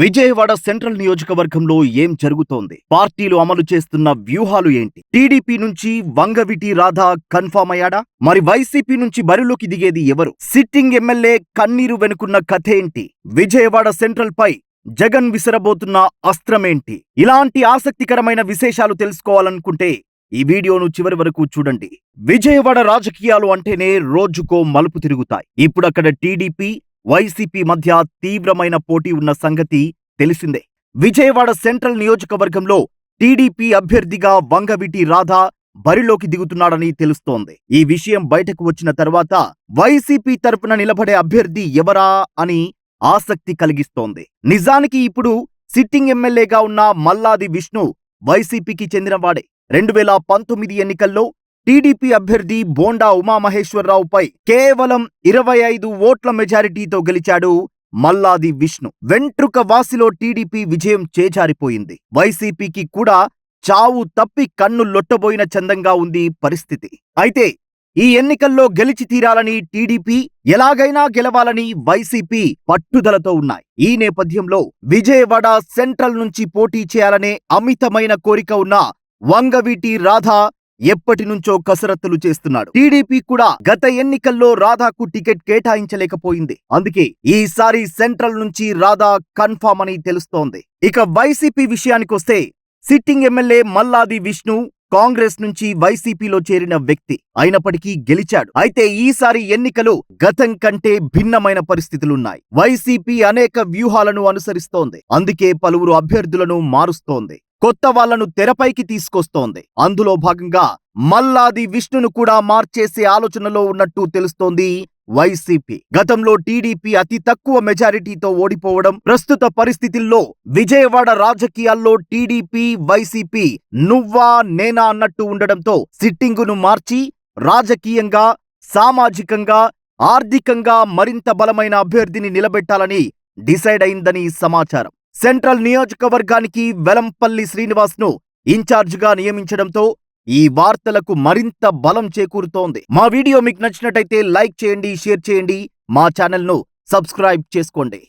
Vijayawada central నియోజకవర్గంలో ఏం జరుగుతోంది? పార్టీలు అమలు చేస్తున్న వ్యూహాలు ఏంటి? టీడీపీ నుంచి వంగవీటి రాధా కన్ఫర్మ్ అయ్యాడా? మరి వైసీపీ నుంచి బరిలోకి దిగేది ఎవరు? సిట్టింగ్ ఎమ్మెల్యే కన్నీరు వెనుకున్న కథేంటి? విజయవాడ సెంట్రల్ పై జగన్ విసరబోతున్న అస్త్రమేంటి? ఇలాంటి ఆసక్తికరమైన విశేషాలు తెలుసుకోవాలనుకుంటే ఈ వీడియోను చివరి వరకు చూడండి. విజయవాడ రాజకీయాలు అంటేనే రోజుకో మలుపు తిరుగుతాయి. ఇప్పుడక్కడ టీడీపీ వైసీపీ మధ్య తీవ్రమైన పోటీ ఉన్న సంగతి తెలిసిందే. విజయవాడ సెంట్రల్ నియోజకవర్గంలో టీడీపీ అభ్యర్థిగా వంగవీటి రాధా బరిలోకి దిగుతున్నాడని తెలుస్తోంది. ఈ విషయం బయటకు వచ్చిన తర్వాత వైసీపీ తరపున నిలబడే అభ్యర్థి ఎవరా అని ఆసక్తి కలిగిస్తోంది. నిజానికి ఇప్పుడు సిట్టింగ్ ఎమ్మెల్యేగా ఉన్న మల్లాది విష్ణు వైసీపీకి చెందినవాడే. 2019 ఎన్నికల్లో టీడీపీ అభ్యర్థి బోండా ఉమామహేశ్వరరావుపై కేవలం 25 ఓట్ల మెజారిటీతో గెలిచాడు మల్లాది విష్ణు. వెంట్రుక వాసిలో టీడీపీ విజయం చేజారిపోయింది. వైసీపీకి కూడా చావు తప్పి కన్ను లొట్టబోయిన చందంగా ఉంది పరిస్థితి. అయితే ఈ ఎన్నికల్లో గెలిచి తీరాలని టీడీపీ, ఎలాగైనా గెలవాలని వైసీపీ పట్టుదలతో ఉన్నాయి. ఈ నేపథ్యంలో విజయవాడ సెంట్రల్ నుంచి పోటీ చేయాలనే అమితమైన కోరిక ఉన్న వంగవీటి రాధా ఎప్పటి నుంచో కసరత్తులు చేస్తున్నాడు. టీడీపీ కూడా గత ఎన్నికల్లో రాధాకు టికెట్ కేటాయించలేకపోయింది. అందుకే ఈసారి సెంట్రల్ నుంచి రాధా కన్ఫర్మ్ అని తెలుస్తోంది. ఇక వైసీపీ విషయానికొస్తే సిట్టింగ్ ఎమ్మెల్యే మల్లాది విష్ణు కాంగ్రెస్ నుంచి వైసీపీలో చేరిన వ్యక్తి అయినప్పటికీ గెలిచాడు. అయితే ఈసారి ఎన్నికలు గతం కంటే భిన్నమైన పరిస్థితులున్నాయి. వైసీపీ అనేక వ్యూహాలను అనుసరిస్తోంది. అందుకే పలువురు అభ్యర్థులను మారుస్తోంది, కొత్త వాళ్లను తెరపైకి తీసుకొస్తోంది. అందులో భాగంగా మల్లాది విష్ణును కూడా మార్చేసే ఆలోచనలో ఉన్నట్టు తెలుస్తోంది వైసీపీ. గతంలో టీడీపీ అతి తక్కువ మెజారిటీతో ఓడిపోవడం, ప్రస్తుత పరిస్థితుల్లో విజయవాడ రాజకీయాల్లో టీడీపీ వైసీపీ నువ్వా నేనా అన్నట్టు ఉండడంతో సిట్టింగును మార్చి రాజకీయంగా, సామాజికంగా, ఆర్థికంగా మరింత బలమైన అభ్యర్థిని నిలబెట్టాలని డిసైడ్ అయిందని సమాచారం. సెంట్రల్ నియోజకవర్గానికి వెలంపల్లి శ్రీనివాస్ ను ఇన్ఛార్జిగా నియమించడంతో ఈ వార్తలకు మరింత బలం చేకూరుతోంది. మా వీడియో మీకు నచ్చినట్టయితే లైక్ చేయండి, షేర్ చేయండి, మా ఛానల్ ను సబ్స్క్రైబ్ చేసుకోండి.